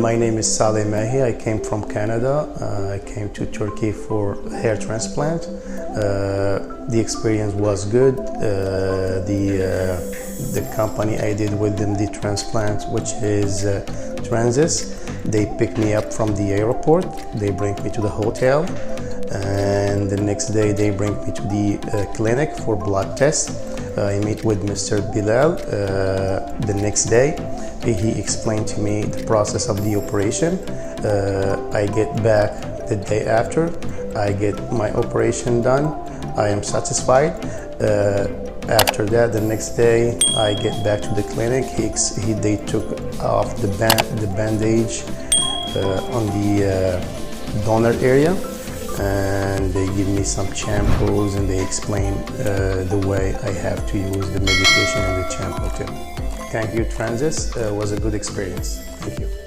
My name is Saleh Mahi. I came from Canada. I came to Turkey for hair transplant. The experience was good. The company I did with them the transplant, which is Transis, they pick me up from the airport. They bring me to the hotel, and the next day they bring me to the clinic for blood test. I meet with Mr. Bilal the next day. He explained to me the process of the operation. I get back the day after. I get my operation done. I am satisfied. After that, the next day, I get back to the clinic. They took off the bandage on the donor area, and they give me some shampoos, and they explain the way I have to use the medication and the shampoo too. Thank you, Transis. It was a good experience. Thank you.